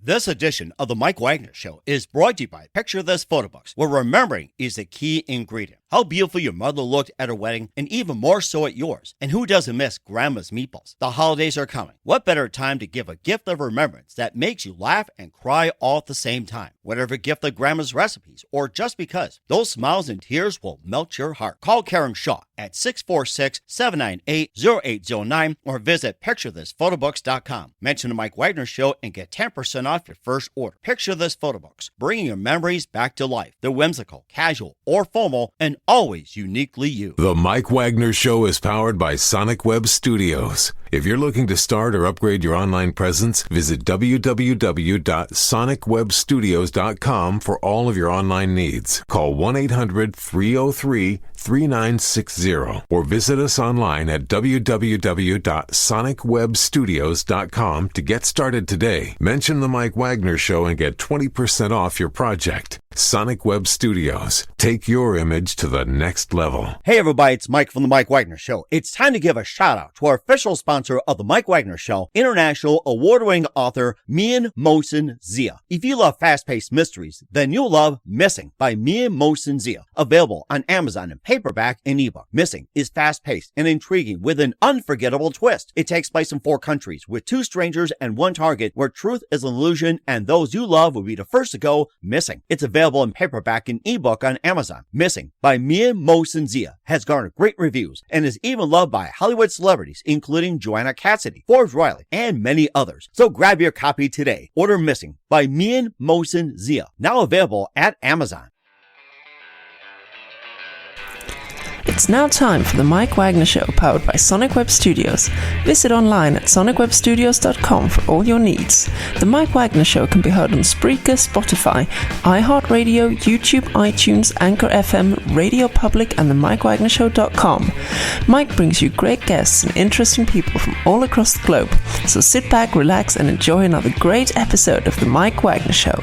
This edition of the Mike Wagner Show is brought to you by Picture This Photo Books, where remembering is the key ingredient. How beautiful your mother looked at her wedding, and even more so at yours. And who doesn't miss Grandma's meatballs? The holidays are coming. What better time to give a gift of remembrance that makes you laugh and cry all at the same time? Whatever gift of Grandma's recipes, or just because, those smiles and tears will melt your heart. Call Karen Shaw at 646-798-0809 or visit picturethisphotobooks.com. Mention the Mike Wagner Show and get 10% off your first order. Picture This Photo Books, bringing your memories back to life. They're whimsical, casual, or formal, and always uniquely you. The Mike Wagner Show is powered by Sonic Web Studios. If you're looking to start or upgrade your online presence, visit www.sonicwebstudios.com for all of your online needs. Call 1-800-303-3960 or visit us online at www.sonicwebstudios.com to get started today. Mention the Mike Wagner Show and get 20% off your project. Sonic Web Studios. Take your image to the next level. Hey everybody, it's Mike from the Mike Wagner Show. It's time to give a shout out to our official sponsor of the Mike Wagner Show, international award-winning author Mian Mohsen Zia. If you love fast-paced mysteries, then you'll love Missing by Mian Mohsen Zia. Available on Amazon in paperback and ebook. Missing is fast-paced and intriguing with an unforgettable twist. It takes place in 4 countries with 2 strangers and 1 target where truth is an illusion and those you love will be the first to go missing. It's available in paperback and ebook on Amazon. Missing by Mian Mohsen Zia has garnered great reviews and is even loved by Hollywood celebrities including Joanna Cassidy, Forbes Riley, and many others. So grab your copy today. Order Missing by Mian Mohsen Zia, now available at Amazon. It's now time for the Mike Wagner Show, powered by Sonic Web Studios. Visit online at sonicwebstudios.com for all your needs. The Mike Wagner Show can be heard on Spreaker, Spotify, iHeartradio, YouTube, iTunes, Anchor FM, Radio Public, and the MikeWagnerShow.com. Mike brings you great guests and interesting people from all across the globe. So sit back, relax, and enjoy another great episode of the Mike Wagner Show.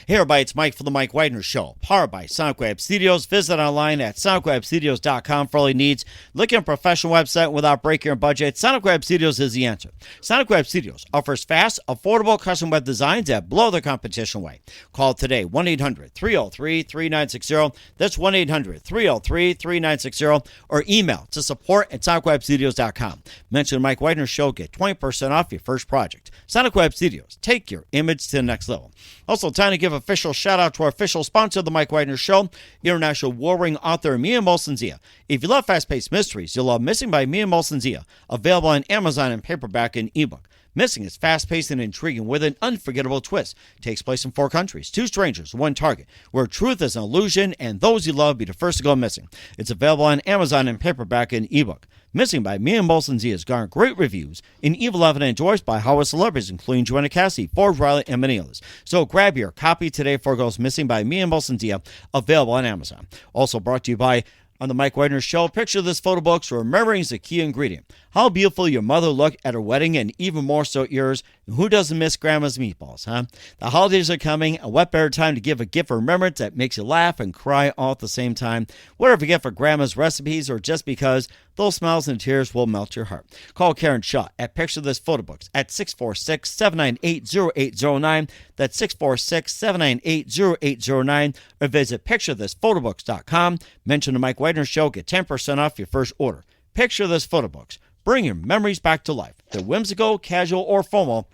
Hey everybody, it's Mike for the Mike Wagner Show, powered by Sonic Web Studios. Visit online at sonicwebstudios.com for all your needs. Looking at a professional website without breaking your budget? Sonic Web Studios is the answer. Sonic Web Studios offers fast, affordable custom web designs that blow the competition away. Call today, 1-800-303-3960. That's 1-800-303-3960. Or email to support@sonicwebstudios.com. Mention the Mike Wagner Show, get 20% off your first project. Sonic Web Studios, take your image to the next level. Also, time to give official shout out to our official sponsor of the Mike Wagner Show, international warring author Mian Mohsen Zia. If you love fast-paced mysteries, you'll love Missing by Mian Mohsen Zia, available on Amazon in paperback and ebook. Missing is fast-paced and intriguing with an unforgettable twist. Takes place in 4 countries, 2 strangers, 1 target, where truth is an illusion and those you love be the first to go missing. It's available on Amazon in paperback and ebook. Missing by Mian Mohsen Zia has garnered great reviews and even loved and enjoyed by Hollywood celebrities including Joanna Cassidy, Forbes Riley, and many others. So grab your copy today for Goes Missing by Mian Mohsen Zia, available on Amazon. Also brought to you by on the Mike Wagner Show, Picture This Photo Books, remembering is the key ingredient. How beautiful your mother looked at her wedding, and even more so at yours. Who doesn't miss Grandma's meatballs, huh? The holidays are coming, and what better time to give a gift of remembrance that makes you laugh and cry all at the same time? Whatever gift for Grandma's recipes, or just because, those smiles and tears will melt your heart. Call Karen Shaw at Picture This Photo Books at 646-798-0809. That's 646-798-0809. Or visit picturethisphotobooks.com. Mention the Mike Wagner Show, get 10% off your first order. Picture This Photo Books. Bring your memories back to life. They're whimsical, casual, or formal,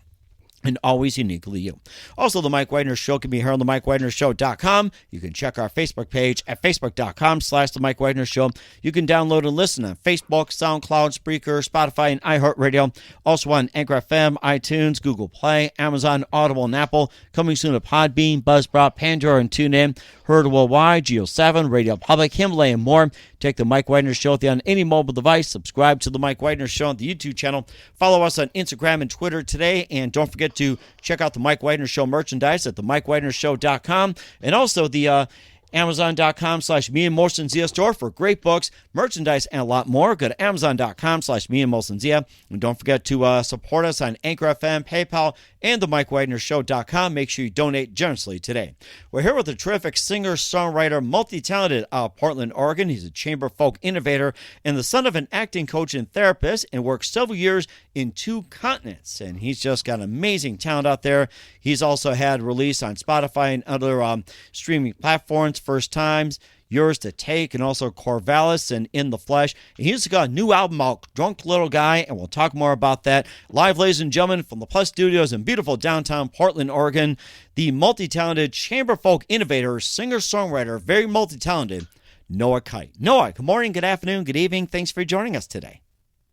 and always uniquely you. Also, the Mike Wagner Show can be heard on the MikeWagnerShow.com. You can check our Facebook page at facebook.com/The Mike Wagner Show. You can download and listen on Facebook, SoundCloud, Spreaker, Spotify, and iHeartRadio. Also on Anchor FM, iTunes, Google Play, Amazon, Audible, and Apple. Coming soon to Podbean, Buzzsprout, Pandora, and TuneIn. Heard worldwide, Geo7, Radio Public, Himalaya, and more. Take the Mike Wagner Show on any mobile device. Subscribe to the Mike Wagner Show on the YouTube channel. Follow us on Instagram and Twitter today. And don't forget to check out the Mike Wagner Show merchandise at themikewagnershow.com. And also the Amazon.com/Me and Molson Zia store for great books, merchandise, and a lot more. Go to Amazon.com/Me and Molson Zia. And don't forget to support us on Anchor FM, PayPal, and the MikeWagnerShow.com. Make sure you donate generously today. We're here with a terrific singer, songwriter, multi-talented out of Portland, Oregon. He's a chamber folk innovator and the son of an acting coach and therapist, and worked several years in 2 continents. And he's just got amazing talent out there. He's also had release on Spotify and other streaming platforms, firsttimes, yourstotake, and also corvallis and in the flesh. And he's got a new album out, drunklilguy, and we'll talk more about that. Live, ladies and gentlemen, from the Plus Studios in beautiful downtown Portland, Oregon, the multi-talented chamber folk innovator, singer-songwriter, very multi-talented, Noah Kite. Noah, good morning, good afternoon, good evening. Thanks for joining us today.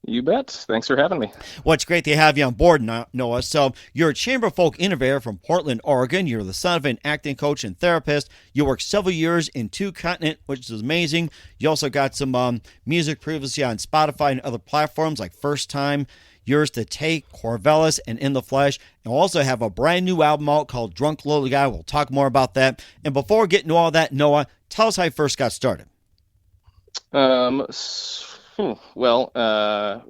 You bet. Thanks for having me. Well, it's great to have you on board, Noah. So you're a chamber folk innovator from Portland, Oregon. You're the son of an acting coach and therapist. You worked several years in 2 continents, which is amazing. You also got some music previously on Spotify and other platforms like First Time, Yourstotake, Corvallis, and In the Flesh. And we'll also have a brand new album out called Drunklilguy. We'll talk more about that. And before we get into all that, Noah, tell us how you first got started.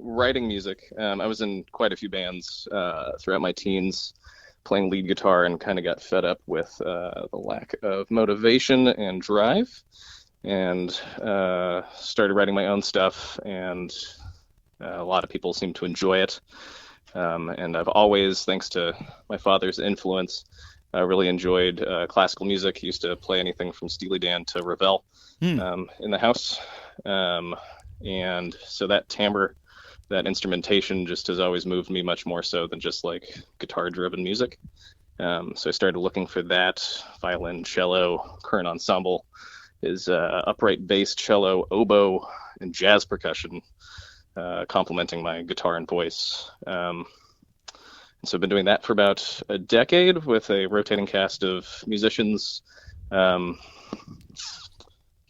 Writing music. I was in quite a few bands throughout my teens, playing lead guitar, and kind of got fed up with the lack of motivation and drive, and started writing my own stuff, and a lot of people seem to enjoy it. And I've always, thanks to my father's influence, really enjoyed classical music. He used to play anything from Steely Dan to Ravel in the house. And so that timbre, that instrumentation just has always moved me much more so than just like guitar-driven music. So I started looking for that. Violin, cello, current ensemble is upright bass, cello, oboe, and jazz percussion, complementing my guitar and voice. So I've been doing that for about a decade with a rotating cast of musicians.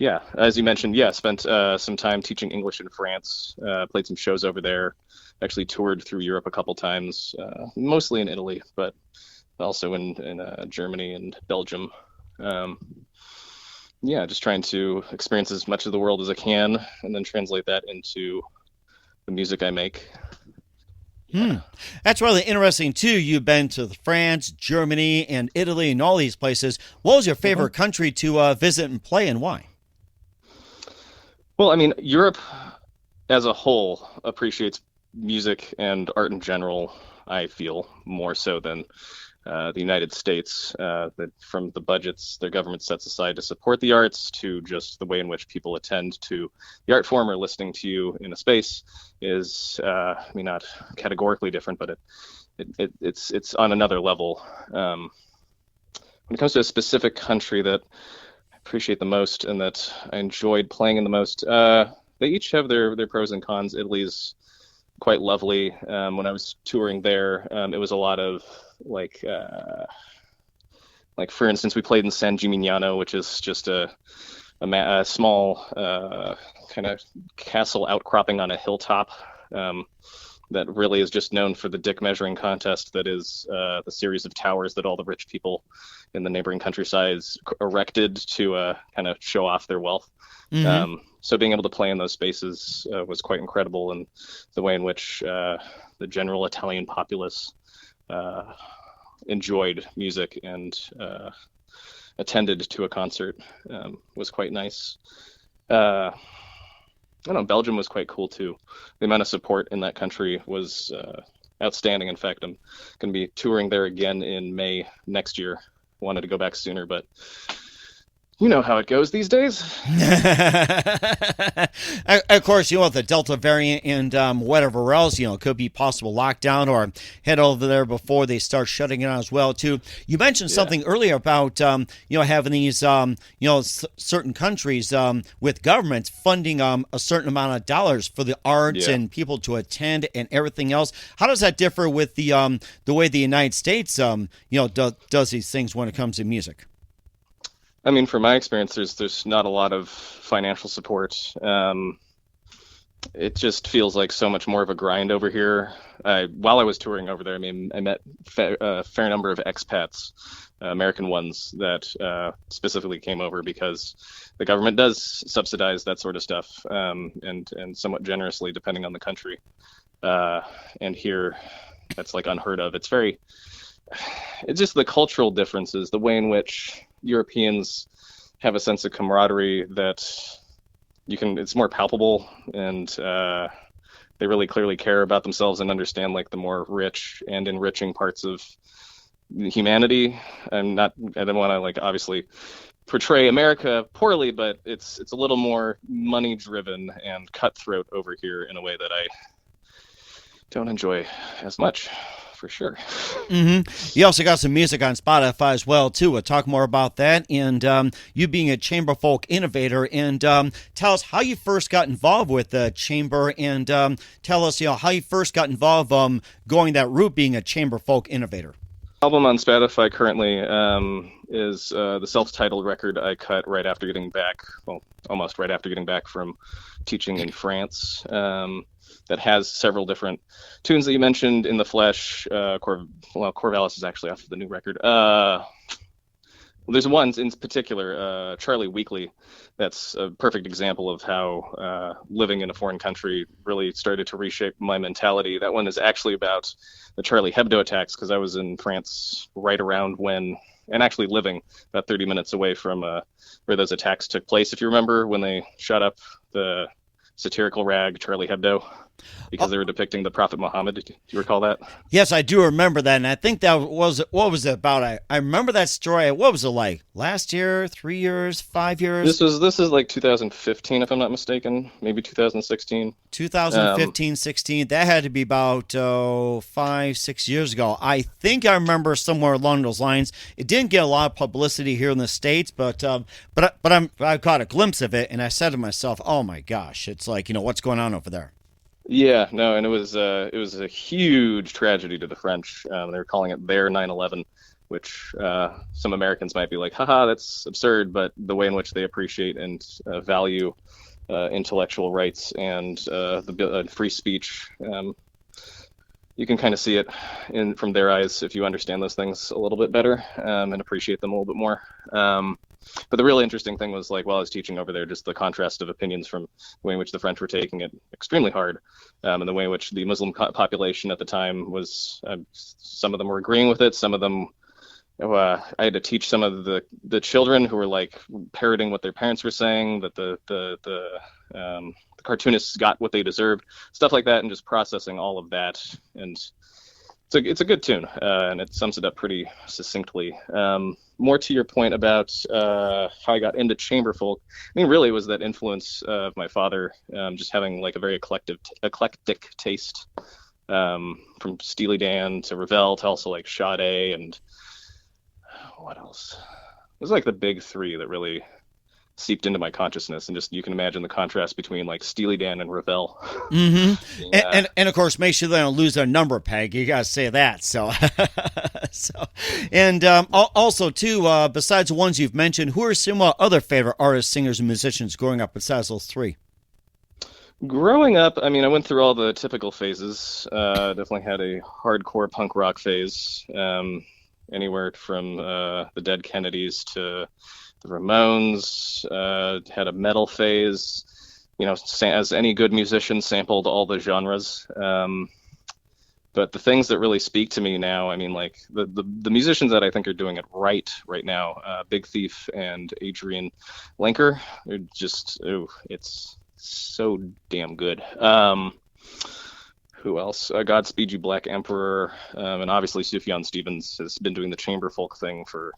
Yeah, as you mentioned, spent some time teaching English in France, played some shows over there, actually toured through Europe a couple times, mostly in Italy, but also in Germany and Belgium. Just trying to experience as much of the world as I can and then translate that into the music I make. That's really interesting, too. You've been to France, Germany, and Italy, and all these places. What was your favorite country to visit and play, and why? Well, I mean, Europe as a whole appreciates music and art in general, I feel, more so than the United States. That from the budgets their government sets aside to support the arts to just the way in which people attend to the art form or listening to you in a space is, not categorically different, but it's on another level. When it comes to a specific country that appreciate the most and that I enjoyed playing in the most, they each have their pros and cons. Italy's quite lovely. When I was touring there, it was a lot of like for instance, we played in San Gimignano, which is just a small kind of castle outcropping on a hilltop that really is just known for the dick measuring contest that is the series of towers that all the rich people in the neighboring countrysides erected to kind of show off their wealth. So being able to play in those spaces was quite incredible, and the way in which the general Italian populace enjoyed music and attended to a concert was quite nice. I don't know, Belgium was quite cool too. The amount of support in that country was outstanding. In fact, I'm going to be touring there again in May next year. Wanted to go back sooner, but you know how it goes these days. Of course, with the Delta variant and whatever else, could be possible lockdown, or head over there before they start shutting it down as well, too. You mentioned something earlier about, having these, certain countries with governments funding a certain amount of dollars for the arts and people to attend and everything else. How does that differ with the way the United States, does these things when it comes to music? I mean, from my experience, there's not a lot of financial support. it just feels like so much more of a grind over here. While I was touring over there, I mean, I met a fair number of expats, American ones that specifically came over because the government does subsidize that sort of stuff, and somewhat generously depending on the country. And here, that's like unheard of. It's just the cultural differences, the way in which Europeans have a sense of camaraderie that it's more palpable, and they really clearly care about themselves and understand like the more rich and enriching parts of humanity. I don't want to like obviously portray America poorly, but it's a little more money driven and cutthroat over here in a way that I don't enjoy as much, for sure. You also got some music on Spotify as well, too. We'll talk more about that. And you being a chamber folk innovator, and tell us how you first got involved with the chamber, and tell us, how you first got involved going that route, being a chamber folk innovator. Album on Spotify currently is the self-titled record I cut right after getting back, almost right after getting back from teaching in France. That has several different tunes that you mentioned, In the Flesh. Corvallis is actually off of the new record. There's one in particular, Charlie Weekly, that's a perfect example of how living in a foreign country really started to reshape my mentality. That one is actually about the Charlie Hebdo attacks, because I was in France right around when, and actually living about 30 minutes away from where those attacks took place. If you remember, when they shot up the satirical rag Charlie Hebdo, because they were depicting the Prophet Muhammad. Do you recall that? Yes, I do remember that, and I think that was, what was it about? I remember that story. What was it like? Last year, 3 years, 5 years? This is like 2015, if I'm not mistaken, maybe 2016. 2015, 16. That had to be about 5-6 years ago. I think I remember somewhere along those lines. It didn't get a lot of publicity here in the States, but I caught a glimpse of it, and I said to myself, "Oh my gosh, it's like, what's going on over there?" Yeah, no, and it was a huge tragedy to the French. They were calling it their 9/11, which some Americans might be like, haha, that's absurd, but the way in which they appreciate and value intellectual rights and the free speech, you can kind of see it from their eyes if you understand those things a little bit better and appreciate them a little bit more. But the really interesting thing was, like, while I was teaching over there, just the contrast of opinions from the way in which the French were taking it extremely hard, and the way in which the Muslim population at the time was, some of them were agreeing with it, some of them, I had to teach some of the children who were like parroting what their parents were saying, that the cartoonists got what they deserved, stuff like that, and just processing all of that. And it's a good tune, and it sums it up pretty succinctly. More to your point about how I got into chamber folk, I mean, really it was that influence of my father, just having like a very eclectic taste, from Steely Dan to Ravel to also like Sade, and what else? It was like the big three that really seeped into my consciousness, and just, you can imagine the contrast between like Steely Dan and Ravel. And of course, make sure they don't lose their number peg. You gotta say that. So, and also too, besides the ones you've mentioned, who are some other favorite artists, singers, and musicians growing up besides those three? Growing up, I mean, I went through all the typical phases. Definitely had a hardcore punk rock phase, anywhere from the Dead Kennedys to the Ramones. Had a metal phase, as any good musician, sampled all the genres. But the things that really speak to me now, I mean, like the musicians that I think are doing it right now, Big Thief and Adrian Lenker, they're just, it's so damn good. Who else? Godspeed You Black Emperor, and obviously Sufjan Stevens has been doing the chamber folk thing for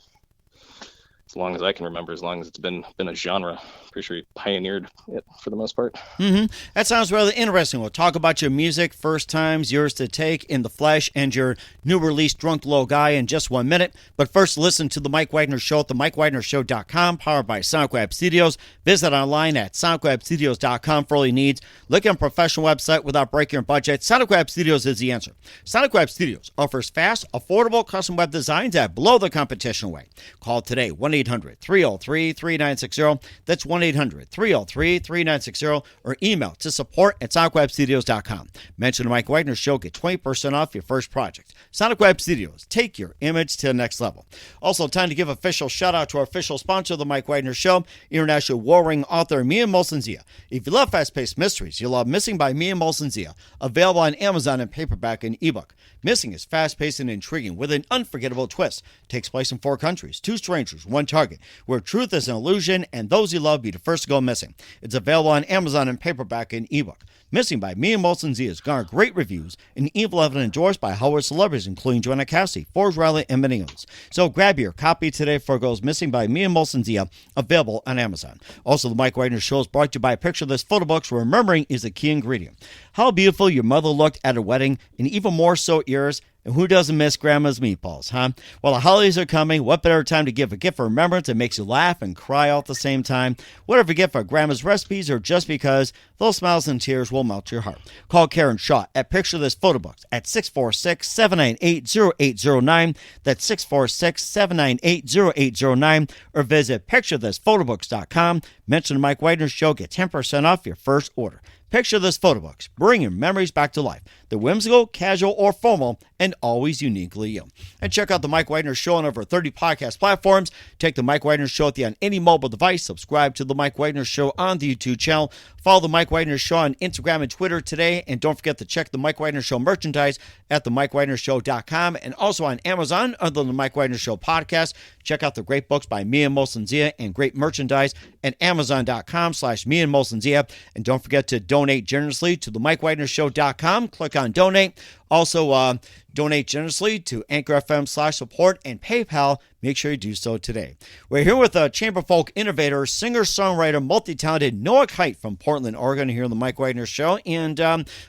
as long as I can remember, as long as it's been a genre. Pretty sure he pioneered it for the most part. That sounds rather interesting. We'll talk about your music, First Times, Yours to Take, In the Flesh, and your new release, drunklilguy, in just 1 minute. But first, listen to The Mike Wagner Show at themikewagnershow.com, powered by Sonic Web Studios. Visit online at sonicwebstudios.com for all your needs. Look at a professional website without breaking your budget. Sonic Web Studios is the answer. Sonic Web Studios offers fast, affordable custom web designs that blow the competition away. Call today, 1 1-800-303-3960. That's 1-800-303-3960. Or email to support@sonicwebstudios.com. Mention the Mike Wagner Show. Get 20% off your first project. Sonic Web Studios. Take your image to the next level. Also, time to give official shout out to our official sponsor of the Mike Wagner Show, international warring author Mia Molson-Zia. If you love fast-paced mysteries, you'll love Missing by Mia Molson-Zia, available on Amazon in paperback and ebook. Missing is fast-paced and intriguing with an unforgettable twist. Takes place in 4 countries, 2 strangers, 1 target, where truth is an illusion and those you love be the first to go missing. It's available on Amazon in paperback and ebook. Missing by Mia Molson-Zia has garnered great reviews and even endorsed by Hollywood celebrities including Joanna Cassidy, Forbes Riley, and many others. So grab your copy today before it goes missing by Mia Molson-Zia, available on Amazon. Also, the Mike Wagner Show is brought to you by a picture of this photo books where remembering is the key ingredient. How beautiful your mother looked at her wedding, and even more so yours. And who doesn't miss Grandma's meatballs, huh? Well, the holidays are coming. What better time to give a gift of remembrance that makes you laugh and cry all at the same time? Whatever gift for Grandma's recipes or just because, those smiles and tears will melt your heart. Call Karen Shaw at Picture This Photo Books at 646-798-0809. That's 646-798-0809. Or visit picturethisphotobooks.com. Mention the Mike Wagner Show. Get 10% off your first order. Picture This Photo Books. Bring your memories back to life. They're whimsical, casual, or formal, and always uniquely you. And check out the Mike Wagner Show on over 30 podcast platforms. Take the Mike Wagner Show on any mobile device. Subscribe to the Mike Wagner Show on the YouTube channel. Follow the Mike Wagner Show on Instagram and Twitter today. And don't forget to check the Mike Wagner Show merchandise at themikewagnershow.com and also on Amazon under the Mike Wagner Show podcast. Check out the great books by Mia Molson-Zia and great merchandise at amazon.com/Mia Molson-Zia. And don't forget to donate generously to the MikeWagnerShow.com. Click on donate. Also, donate generously to Anchor FM/support and PayPal. Make sure you do so today. We're here with a chamber folk innovator, singer, songwriter, multi-talented Noah Kite from Portland, Oregon, here on the Mike Wagner Show. And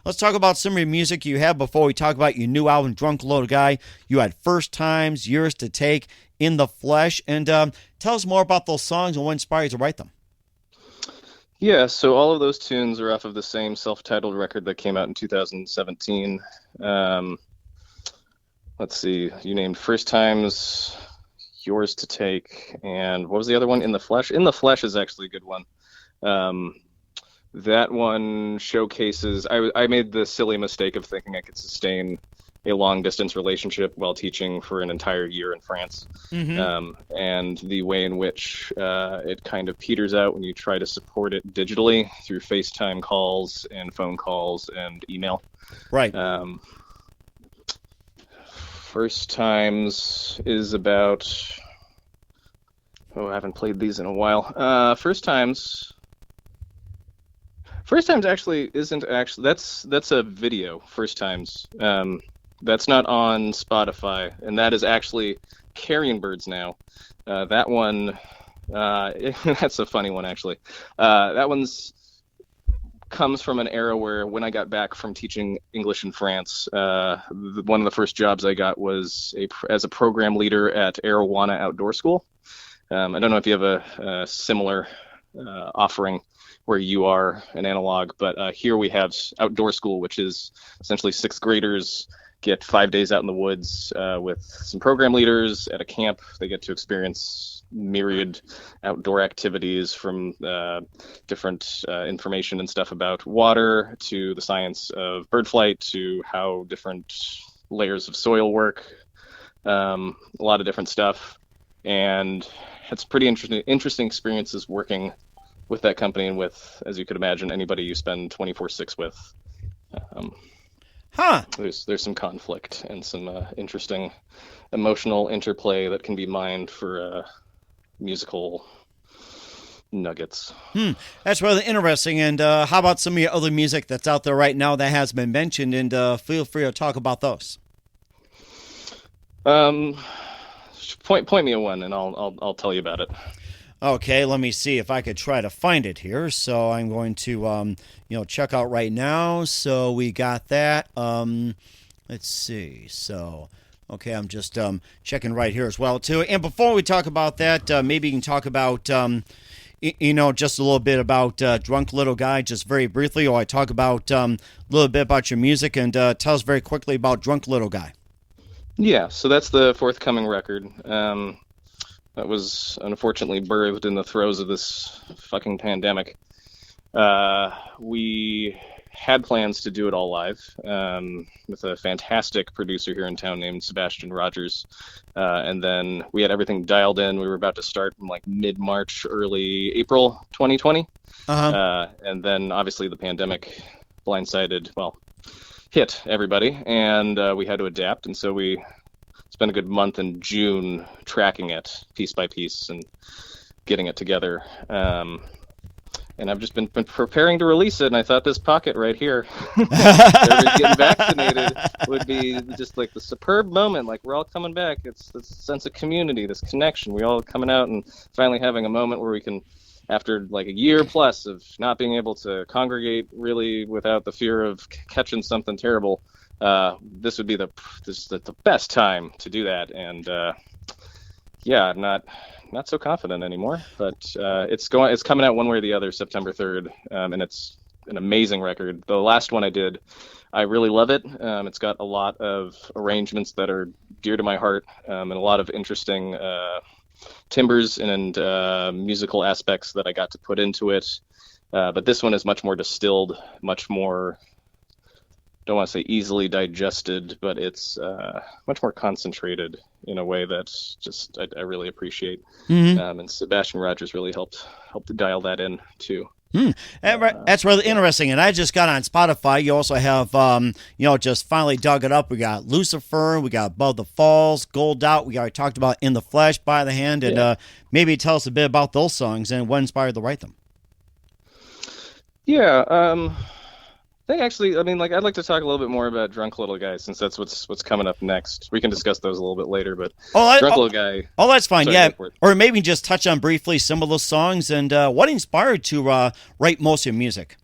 let's talk about some of your music you have before we talk about your new album, Drunklilguy. You had First Times, Yours to Take, In the Flesh. And tell us more about those songs and what inspired you to write them. Yeah, so all of those tunes are off of the same self-titled record that came out in 2017. Let's see, you named First Times, Yours to Take, and what was the other one? In the Flesh? In the Flesh is actually a good one. That one showcases, I made the silly mistake of thinking I could sustain a long-distance relationship while teaching for an entire year in France. Mm-hmm. And the way in which it kind of peters out when you try to support it digitally through FaceTime calls and phone calls and email. Right. First Times is about... Oh, I haven't played these in a while. First Times actually isn't actually... That's a video, First Times. That's not on Spotify, and that is actually Carrion Birds now. That one, that's a funny one, actually. That one's comes from an era where when I got back from teaching English in France, one of the first jobs I got was as a program leader at Arowana Outdoor School. I don't know if you have a similar offering where you are an analog, but here we have Outdoor School, which is essentially 6th graders get 5 days out in the woods with some program leaders at a camp. They get to experience myriad outdoor activities, from different information and stuff about water to the science of bird flight to how different layers of soil work, a lot of different stuff. And it's pretty interesting experiences working with that company and with, as you could imagine, anybody you spend 24/6 with. There's some conflict and some interesting emotional interplay that can be mined for musical nuggets. That's really interesting. And how about some of your other music that's out there right now that has been mentioned? And feel free to talk about those. Point me at one, and I'll tell you about it. Okay, let me see if I could try to find it here. So I'm going to, check out right now. So we got that. Let's see. So, okay, I'm just checking right here as well, too. And before we talk about that, maybe you can talk about, just a little bit about Drunklilguy, just very briefly, or I talk about a little bit about your music, and tell us very quickly about Drunklilguy. Yeah, so that's the forthcoming record. that was unfortunately birthed in the throes of this fucking pandemic. We had plans to do it all live with a fantastic producer here in town named Sebastian Rogers. And then we had everything dialed in. We were about to start in like mid-March, early April 2020. And then obviously the pandemic hit everybody, and we had to adapt. And so we spent a good month in June tracking it piece by piece and getting it together. And I've just been preparing to release it, and I thought this pocket right here, everybody getting vaccinated, would be just like the superb moment. Like, we're all coming back. It's this sense of community, this connection. We all coming out and finally having a moment where we can, after like a year plus of not being able to congregate really without the fear of catching something terrible, this would be the best time to do that. And I'm not so confident anymore, but it's coming out one way or the other, September 3rd, and it's an amazing record. The last one I did, I really love it. It's got a lot of arrangements that are dear to my heart, and a lot of interesting timbres and musical aspects that I got to put into it. But this one is much more distilled, much more, don't want to say easily digested, but it's much more concentrated in a way that's just I really appreciate. And Sebastian Rogers really helped dial that in too. That's really interesting. And I just got on Spotify. You also have, just finally dug it up. We got Lucifer, we got Above the Falls, Gold Out. We already talked about In the Flesh, By the Hand, and maybe tell us a bit about those songs and what inspired to write them. Yeah, I'd like to talk a little bit more about Drunk Little Guy, since that's what's coming up next. We can discuss those a little bit later, but Drunk Little Guy. Oh, that's fine. Sorry, or maybe just touch on briefly some of those songs and what inspired to write most of your music.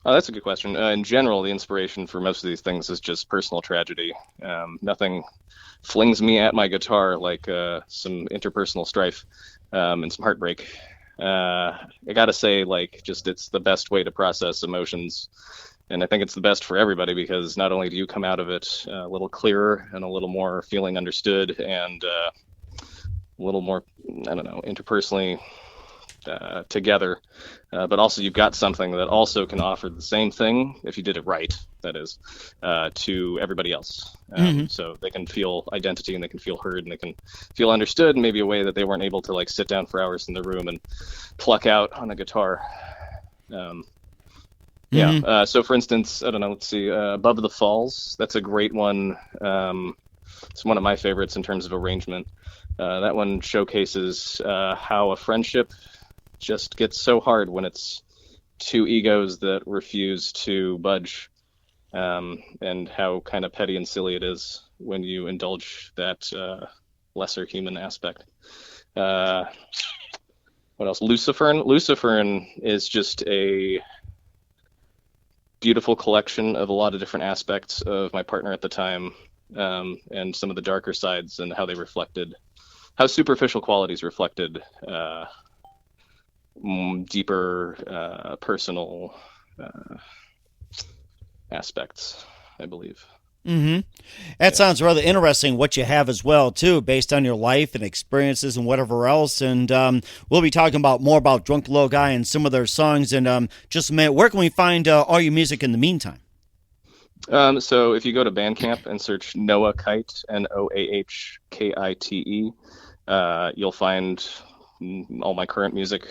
Oh, that's a good question. In general, the inspiration for most of these things is just personal tragedy. Nothing flings me at my guitar like some interpersonal strife and some heartbreak. I gotta say, it's the best way to process emotions, and I think it's the best for everybody, because not only do you come out of it a little clearer and a little more feeling understood and a little more, interpersonally together, but also you've got something that also can offer the same thing, if you did it right, that is, to everybody else. So they can feel identity, and they can feel heard, and they can feel understood in maybe a way that they weren't able to sit down for hours in the room and pluck out on a guitar. So for instance, let's see, Above the Falls, that's a great one. It's one of my favorites in terms of arrangement. That one showcases how a friendship just gets so hard when it's two egos that refuse to budge, and how kind of petty and silly it is when you indulge that lesser human aspect. What else? Lucifer is just a beautiful collection of a lot of different aspects of my partner at the time, and some of the darker sides, and how superficial qualities reflected deeper personal aspects, I believe. That sounds rather interesting, what you have as well, too, based on your life and experiences and whatever else. And we'll be talking more about Drunk Little Guy and some of their songs in just a minute. Where can we find all your music in the meantime? So if you go to Bandcamp and search Noah Kite, NOAHKITE, you'll find all my current music.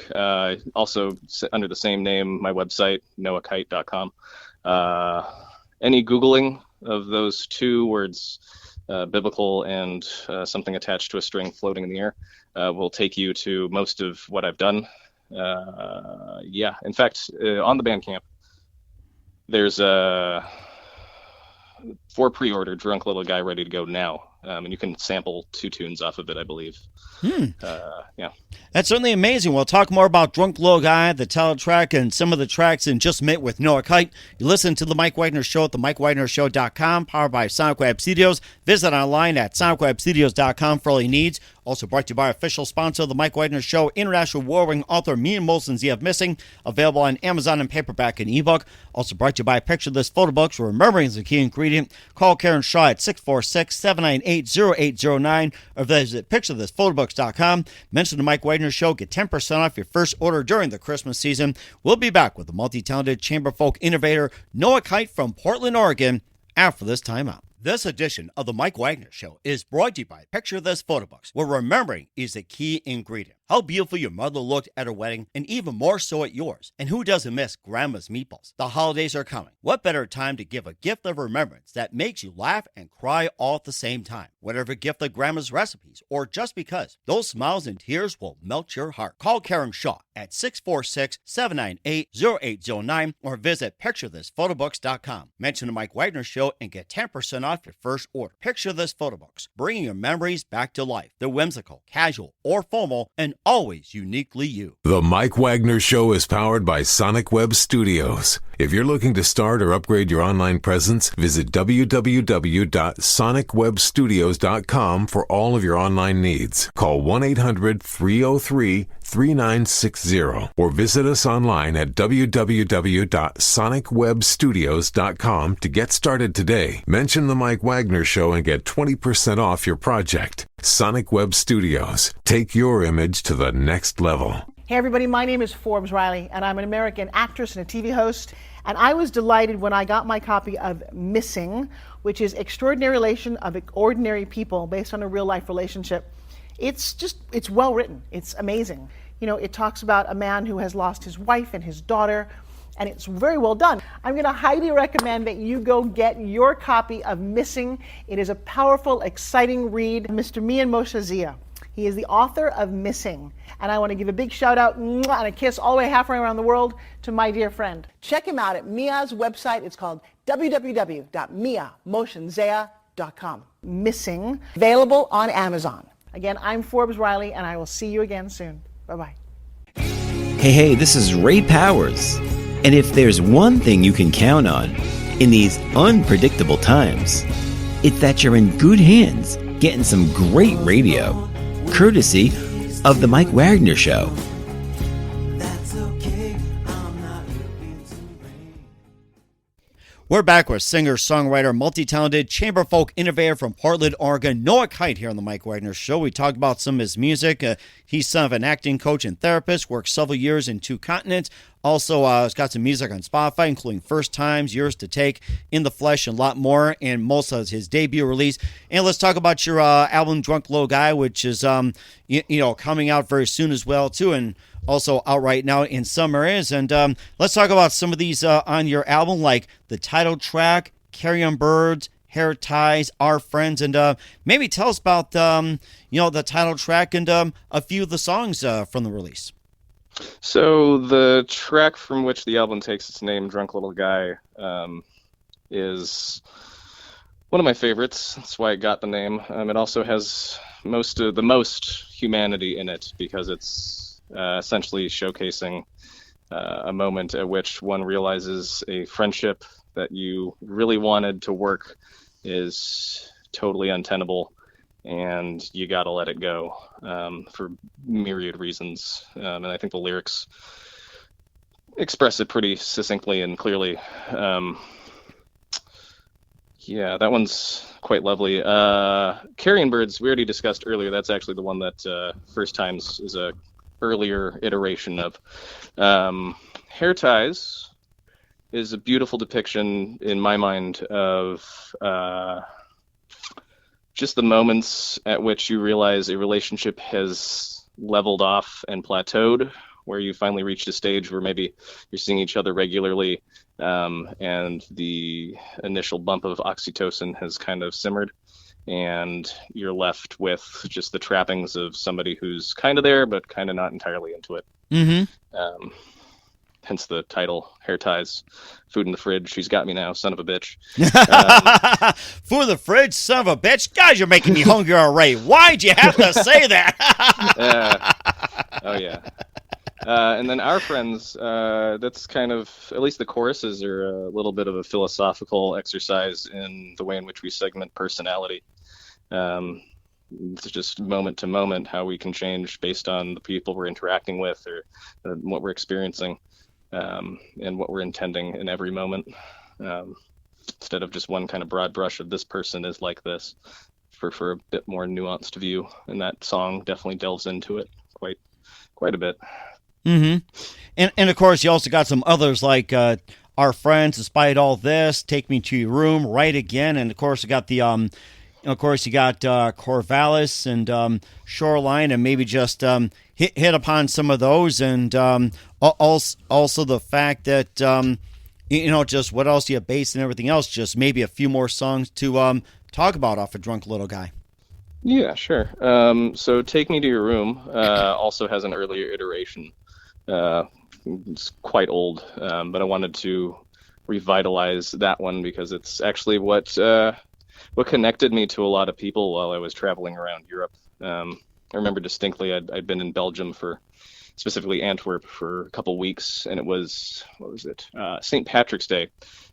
Also under the same name, my website, noahkite.com. Any Googling of those two words, biblical and something attached to a string floating in the air, will take you to most of what I've done. In fact, on the Bandcamp, there's for pre-order Drunk Little Guy ready to go now. And you can sample 2 tunes off of it, I believe. That's certainly amazing. We'll talk more about Drunk Little Guy, the title track, and some of the tracks in just a minute with Noah Kite. You listen to The Mike Wagner Show at themikewagnershow.com, powered by Sonic Web Studios. Visit online at sonicwebstudios.com for all your needs. Also brought to you by official sponsor of the Mike Wagner Show, international war-winning author Mia Molson's The of Missing, available on Amazon in paperback and ebook. Also brought to you by Picture This Photo Books, where remembering is the key ingredient. Call Karen Shaw at 646-798-0809 or visit picturethisphotobooks.com. Mention the Mike Wagner Show. Get 10% off your first order during the Christmas season. We'll be back with the multi-talented chamber folk innovator Noah Kite from Portland, Oregon after this time out. This edition of the Mike Wagner Show is brought to you by Picture This Photo Books, where remembering is the key ingredient. How beautiful your mother looked at her wedding, and even more so at yours. And who doesn't miss Grandma's meatballs? The holidays are coming. What better time to give a gift of remembrance that makes you laugh and cry all at the same time? Whatever gift of Grandma's recipes, or just because, those smiles and tears will melt your heart. Call Karen Shaw at 646-798-0809 or visit picturethisphotobooks.com. Mention the Mike Wagner Show and get 10% off your first order. Picture This Photo Books, bringing your memories back to life. They're whimsical, casual, or formal, and always uniquely you. The Mike Wagner Show is powered by Sonic Web Studios. If you're looking to start or upgrade your online presence, visit www.sonicwebstudios.com for all of your online needs. Call 1-800-303-3960 or visit us online at www.sonicwebstudios.com to get started today. Mention the Mike Wagner Show and get 20% off your project. Sonic Web Studios. Take your image to the next level. Hey everybody, my name is Forbes Riley, and I'm an American actress and a TV host. And I was delighted when I got my copy of Missing, which is Extraordinary Relation of Ordinary People based on a real-life relationship. It's well written. It's amazing. You know, it talks about a man who has lost his wife and his daughter, and it's very well done. I'm going to highly recommend that you go get your copy of Missing. It is a powerful, exciting read. Mr. Mian Moshe Zia. He is the author of Missing. And I want to give a big shout out and a kiss all the way halfway around the world to my dear friend. Check him out at Mia's website. It's called www.miamotionzea.com. Missing, available on Amazon. Again, I'm Forbes Riley, and I will see you again soon. Bye-bye. Hey, this is Ray Powers. And if there's one thing you can count on in these unpredictable times, it's that you're in good hands getting some great radio, courtesy of The Mike Wagner Show. We're back with singer, songwriter, multi-talented chamber folk innovator from Portland, Oregon, Noah Kite here on the Mike Wagner Show. We talked about some of his music. He's son of an acting coach and therapist, worked several years in 2 continents. Also, has got some music on Spotify, including First Times, Yours to Take, In the Flesh, and a lot more, and most of his debut release. And let's talk about your album, Drunklilguy, which is coming out very soon as well, too, and also out right now in some areas. And let's talk about some of these on your album, like the title track, Carry Birds, Hair Ties, Our Friends, and maybe tell us about the title track and a few of the songs from the release. So the track from which the album takes its name, Drunk Little Guy, is one of my favorites. That's why it got the name. It also has the most humanity in it, because it's essentially showcasing a moment at which one realizes a friendship that you really wanted to work is totally untenable, and you gotta let it go for myriad reasons. And I think the lyrics express it pretty succinctly and clearly. Yeah, that one's quite lovely. Carrion Birds, we already discussed earlier. That's actually the one that First Times is a earlier iteration of. Hair Ties is a beautiful depiction, in my mind, of just the moments at which you realize a relationship has leveled off and plateaued, where you finally reached a stage where maybe you're seeing each other regularly, and the initial bump of oxytocin has kind of simmered, and you're left with just the trappings of somebody who's kind of there, but kind of not entirely into it. Mm-hmm. Hence the title, Hair Ties. Food in the fridge, she's got me now, son of a bitch. Food in the fridge, son of a bitch? Guys, you're making me hungry already. Why'd you have to say that? Oh, yeah. And then Our Friends, that's kind of, at least the choruses are a little bit of a philosophical exercise in the way in which we segment personality. it's just moment to moment how we can change based on the people we're interacting with or what we're experiencing, and what we're intending in every moment, instead of just one kind of broad brush of this person is like this, for a bit more nuanced view. And that song definitely delves into it quite a bit. Mm-hmm. And of course, you also got some others like Our Friends, Despite All This, Take Me to Your Room, Right Again, and of course, you got the Corvallis and Shoreline, and maybe just hit upon some of those, and also the fact that just what else you base and everything else. Just maybe a few more songs to talk about off of Drunk Little Guy. Yeah, sure. So Take Me to Your Room also has an earlier iteration. It's quite old, but I wanted to revitalize that one because it's actually what connected me to a lot of people while I was traveling around Europe. I remember distinctly I'd been in Belgium, specifically Antwerp, for a couple weeks, and it was, St. Patrick's Day,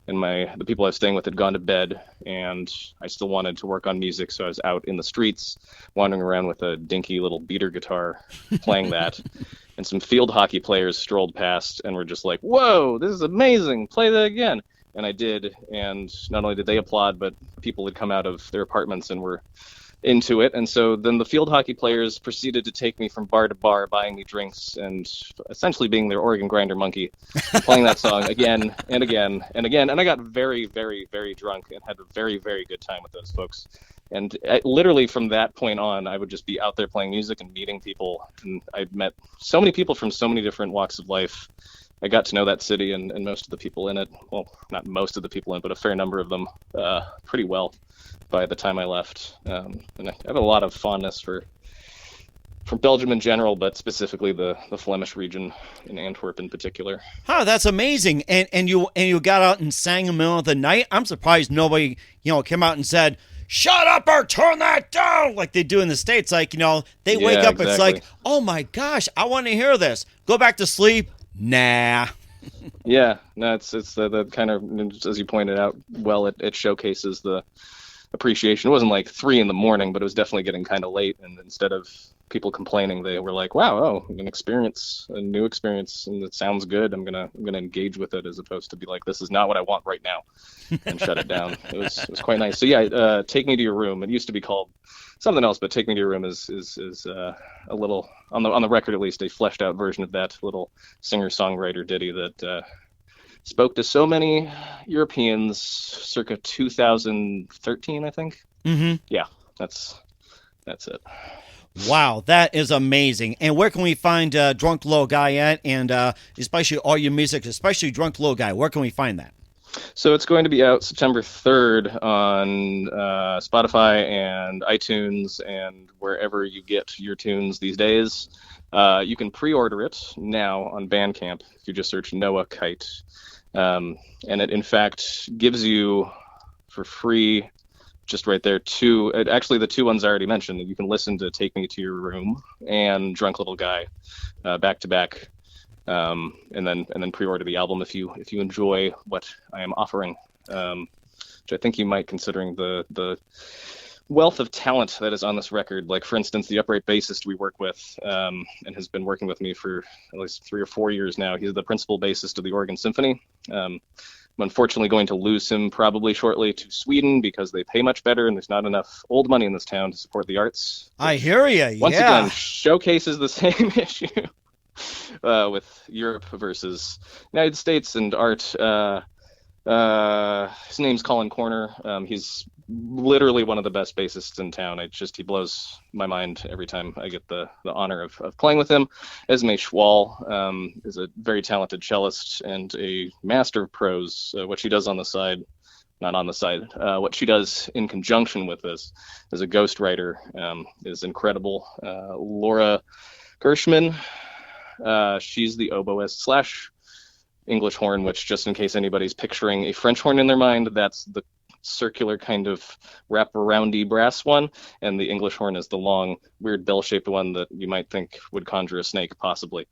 and the people I was staying with had gone to bed, and I still wanted to work on music, so I was out in the streets wandering around with a dinky little beater guitar playing that. And some field hockey players strolled past and were just like, "Whoa, this is amazing, play that again." And I did, and not only did they applaud, but people had come out of their apartments and were into it. And so then the field hockey players proceeded to take me from bar to bar, buying me drinks and essentially being their organ grinder monkey, playing that song again and again and again. And I got very, very, very drunk and had a very, very good time with those folks. And literally from that point on, I would just be out there playing music and meeting people. And I met so many people from so many different walks of life. I got to know that city and most of the people in it. Well, not most of the people in it, but a fair number of them pretty well by the time I left. And I have a lot of fondness for Belgium in general, but specifically the Flemish region in Antwerp in particular. Huh, that's amazing. And you got out and sang in the middle of the night. I'm surprised nobody, came out and said, "Shut up or turn that down," like they do in the States. Like, they wake up, exactly. It's like, "Oh my gosh, I want to hear this." Go back to sleep. Nah. Yeah, no, it's the kind of, as you pointed out, well, it showcases the appreciation. It wasn't like 3 a.m, but it was definitely getting kind of late. And instead of people complaining, they were like, "Wow, a new experience, and it sounds good. I'm gonna engage with it," as opposed to be like, "This is not what I want right now," and shut it down. It was quite nice. So yeah, Take Me to Your Room. It used to be called something else, but Take Me to Your Room is a little, on the record at least, a fleshed out version of that little singer-songwriter ditty that spoke to so many Europeans circa 2013, I think. Mm-hmm. Yeah, that's it. Wow, that is amazing. And where can we find Drunk Little Guy at? And especially all your music, especially Drunk Little Guy, where can we find that? So it's going to be out September 3rd on Spotify and iTunes and wherever you get your tunes these days. You can pre-order it now on Bandcamp if you just search Noah Kite. And it, in fact, gives you for free, just right there, actually the 2 ones I already mentioned. You can listen to Take Me to Your Room and Drunk Little Guy back to back. And then pre-order the album if you enjoy what I am offering, which I think you might, considering the wealth of talent that is on this record. Like, for instance, the upright bassist we work with, and has been working with me for at least 3 or 4 years now. He's the principal bassist of the Oregon Symphony. I'm unfortunately going to lose him probably shortly to Sweden because they pay much better and there's not enough old money in this town to support the arts. I hear you. Once again, showcases the same issue. With Europe versus United States and art. His name's Colin Corner. He's literally one of the best bassists in town. He blows my mind every time I get the honor of playing with him. Esme Schwall is a very talented cellist and a master of prose. What she does on the side, what she does in conjunction with this as a ghostwriter is incredible. Laura Gershman, she's the oboist / English horn, which, just in case anybody's picturing a French horn in their mind, that's the circular kind of wrap-aroundy brass one, and the English horn is the long, weird bell-shaped one that you might think would conjure a snake, possibly.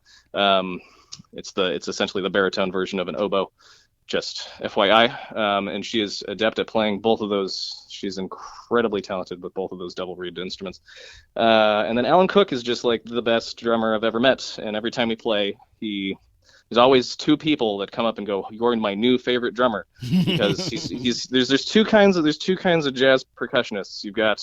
It's essentially the baritone version of an oboe. just FYI. And she is adept at playing both of those. She's incredibly talented with both of those double reed instruments. And then Alan Cook is just like the best drummer I've ever met. And every time we play, there's always two people that come up and go, "You're my new favorite drummer," because there's two kinds of jazz percussionists. You've got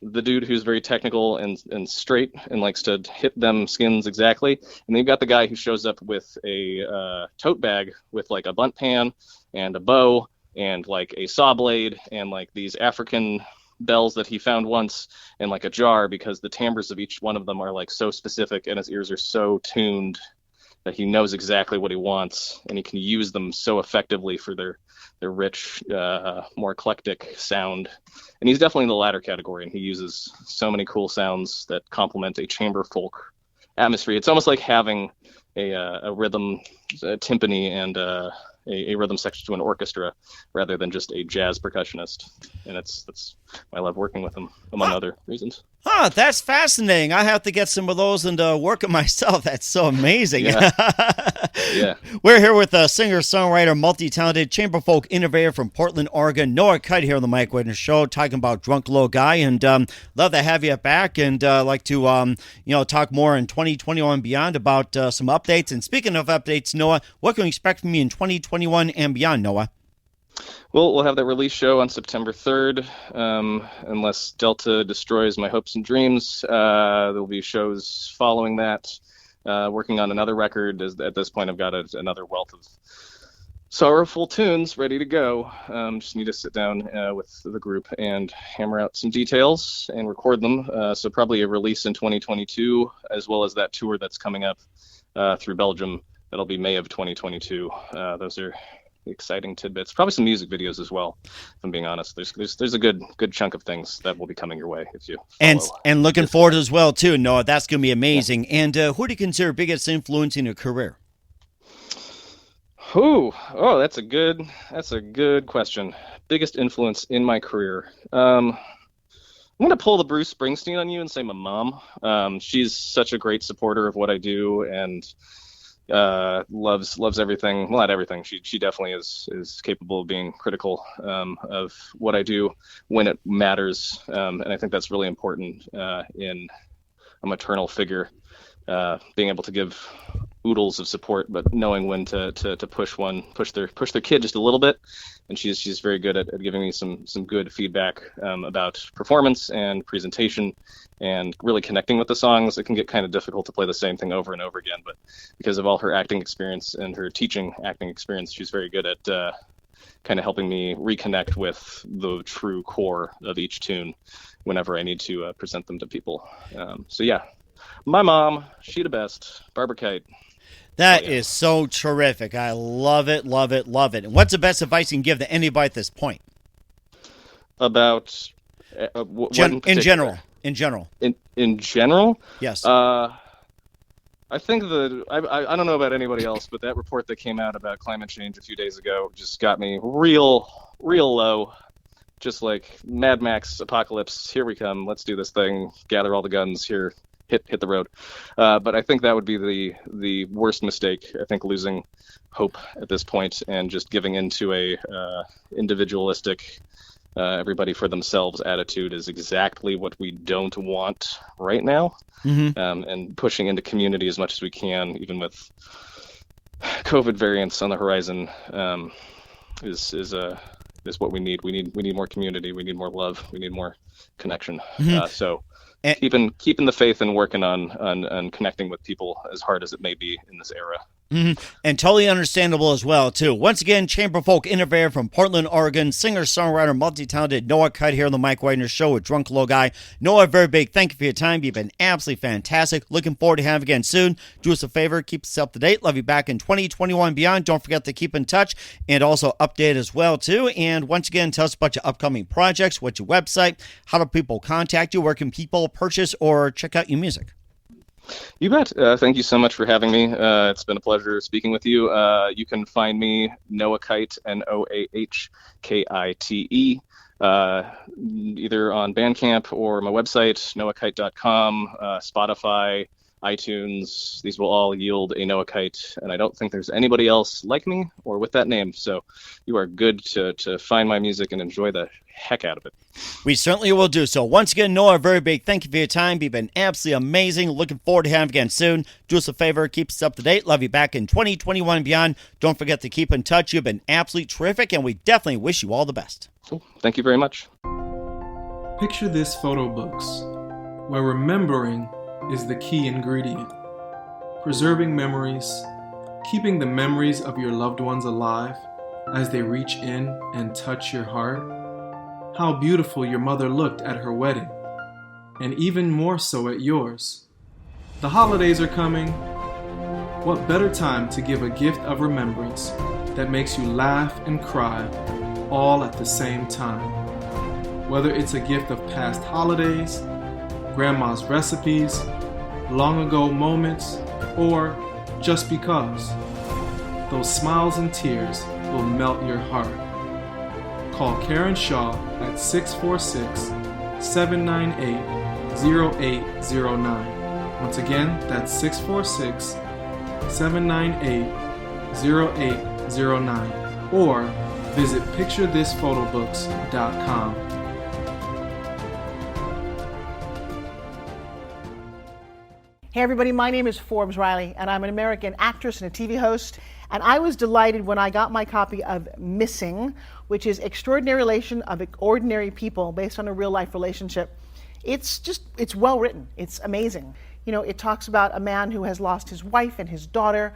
the dude who's very technical and straight and likes to hit them skins exactly, and then you've got the guy who shows up with a tote bag with like a bunt pan and a bow and like a saw blade and like these African bells that he found once and like a jar, because the timbres of each one of them are like so specific and his ears are so tuned that he knows exactly what he wants, and he can use them so effectively for their rich, more eclectic sound. And he's definitely in the latter category, and he uses so many cool sounds that complement a chamber folk atmosphere. It's almost like having a rhythm, a timpani, and a rhythm section to an orchestra rather than just a jazz percussionist. And that's why I love working with him, among other reasons. That's fascinating. I have to get some of those and work it myself. That's so amazing. Yeah. Yeah. We're here with a singer, songwriter, multi-talented chamber folk innovator from Portland, Oregon, Noah Kite, here on the Mike Wagner Show, talking about drunklilguy, and love to have you back, and like to talk more in 2021 and beyond about some updates. And speaking of updates, Noah, what can we expect from you in 2021 and beyond, Noah? Well, we'll have that release show on September 3rd, unless Delta destroys my hopes and dreams. There'll be shows following that, working on another record. At this point, I've got another wealth of sorrowful tunes ready to go. Just need to sit down with the group and hammer out some details and record them. So probably a release in 2022, as well as that tour that's coming up through Belgium. That'll be May of 2022. Those are exciting tidbits. Probably some music videos as well, if I'm being honest. There's a good chunk of things that will be coming your way if you follow. And looking forward as well too, Noah. That's going to be amazing. Yeah. And who do you consider biggest influence in your career? Oh, that's a good question. Biggest influence in my career. I'm going to pull the Bruce Springsteen on you and say my mom. She's such a great supporter of what I do, and loves everything. Well, not everything. She definitely is capable of being critical of what I do when it matters, and I think that's really important in a maternal figure, being able to give oodles of support, but knowing when to push their kid just a little bit. And she's very good at giving me some good feedback about performance and presentation and really connecting with the songs. It can get kind of difficult to play the same thing over and over again, but because of all her acting experience and her teaching acting experience, she's very good at kind of helping me reconnect with the true core of each tune whenever I need to present them to people. So yeah, my mom, she the best, Barbara Kite. That is so terrific. I love it, love it, love it. And what's the best advice you can give to anybody at this point? About in general. In general? Yes. I think I don't know about anybody else, but that report that came out about climate change a few days ago just got me real low. Just like Mad Max apocalypse, here we come. Let's do this thing. Gather all the guns here. Hit the road. But I think that would be the worst mistake. I think losing hope at this point and just giving into a individualistic, everybody for themselves attitude is exactly what we don't want right now. Mm-hmm. And pushing into community as much as we can, even with COVID variants on the horizon, is what we need. We need more community. We need more love. We need more connection. Mm-hmm. And keeping the faith and working on connecting with people as hard as it may be in this era. Mm-hmm. And totally understandable as well, too. Once again, chamber folk innovator from Portland, Oregon, singer, songwriter, multi-talented Noah Kite here on the Mike Wagner Show with drunklilguy. Noah, very big thank you for your time. You've been absolutely fantastic. Looking forward to having you again soon. Do us a favor, keep us up to date. Love you back in 2021 and beyond. Don't forget to keep in touch and also update as well, too. And once again, tell us about your upcoming projects, what's your website, how do people contact you, where can people purchase or check out your music? You bet. Thank you so much for having me. It's been a pleasure speaking with you. You can find me, Noah Kite, Noahkite, either on Bandcamp or my website, noahkite.com, Spotify, iTunes. These will all yield a Noah Kite, and I don't think there's anybody else like me or with that name. So you are good to find my music and enjoy the heck out of it. We certainly will do so. Once again, Noah, a very big thank you for your time. You've been absolutely amazing. Looking forward to having you again soon. Do us a favor, keep us up to date. Love you back in 2021 and beyond. Don't forget to keep in touch. You've been absolutely terrific, and we definitely wish you all the best. Cool. Thank you very much. Picture this photo books, where remembering is the key ingredient. Preserving memories, keeping the memories of your loved ones alive as they reach in and touch your heart. How beautiful your mother looked at her wedding, and even more so at yours. The holidays are coming. What better time to give a gift of remembrance that makes you laugh and cry all at the same time? Whether it's a gift of past holidays, grandma's recipes, long ago moments, or just because. Those smiles and tears will melt your heart. Call Karen Shaw at 646-798-0809. Once again, that's 646-798-0809. Or visit picturethisphotobooks.com. Hey everybody, my name is Forbes Riley, and I'm an American actress and a TV host. And I was delighted when I got my copy of Missing, which is Extraordinary Relation of Ordinary People based on a real life relationship. It's well written. It's amazing. You know, it talks about a man who has lost his wife and his daughter,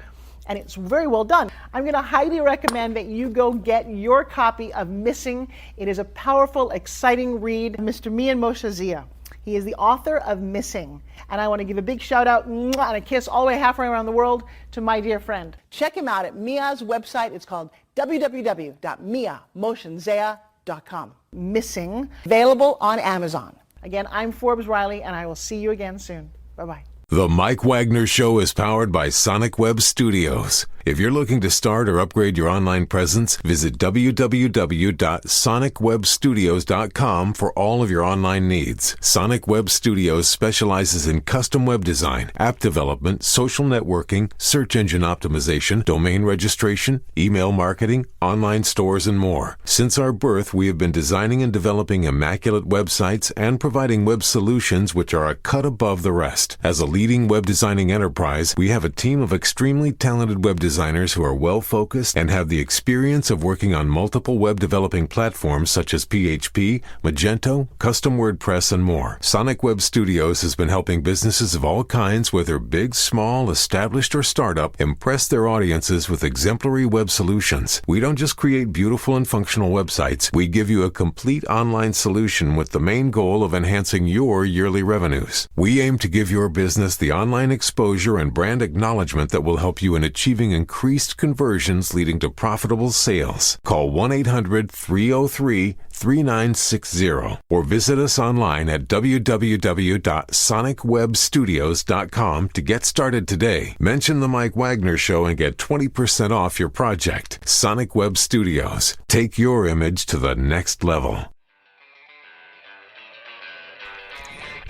and it's very well done. I'm going to highly recommend that you go get your copy of Missing. It is a powerful, exciting read. Mr. Mian Moshe Zia. He is the author of Missing. And I want to give a big shout out and a kiss all the way halfway around the world to my dear friend. Check him out at Mia's website. It's called www.miamotionsea.com. Missing, available on Amazon. Again, I'm Forbes Riley, and I will see you again soon. Bye-bye. The Mike Wagner Show is powered by Sonic Web Studios. If you're looking to start or upgrade your online presence, visit www.sonicwebstudios.com for all of your online needs. Sonic Web Studios specializes in custom web design, app development, social networking, search engine optimization, domain registration, email marketing, online stores, and more. Since our birth, we have been designing and developing immaculate websites and providing web solutions which are a cut above the rest. As a leading web designing enterprise, we have a team of extremely talented web designers who are well-focused and have the experience of working on multiple web developing platforms such as PHP, Magento, custom WordPress, and more. Sonic Web Studios has been helping businesses of all kinds, whether big, small, established, or startup, impress their audiences with exemplary web solutions. We don't just create beautiful and functional websites. We give you a complete online solution with the main goal of enhancing your yearly revenues. We aim to give your business the online exposure and brand acknowledgement that will help you in achieving increased conversions leading to profitable sales. Call 1-800-303-3960 or visit us online at www.sonicwebstudios.com to get started today. Mention the Mike Wagner Show and get 20% off your project. Sonic Web Studios. Take your image to the next level.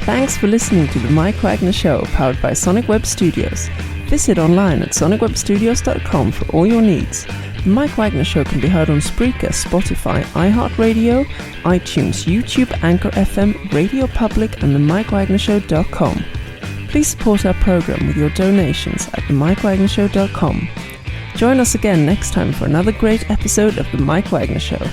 Thanks for listening to the Mike Wagner Show, powered by Sonic Web Studios. Visit online at sonicwebstudios.com for all your needs. The Mike Wagner Show can be heard on Spreaker, Spotify, iHeartradio, iTunes, YouTube, Anchor FM, Radio Public, and themikewagnershow.com. Please support our program with your donations at themikewagnershow.com. Join us again next time for another great episode of The Mike Wagner Show.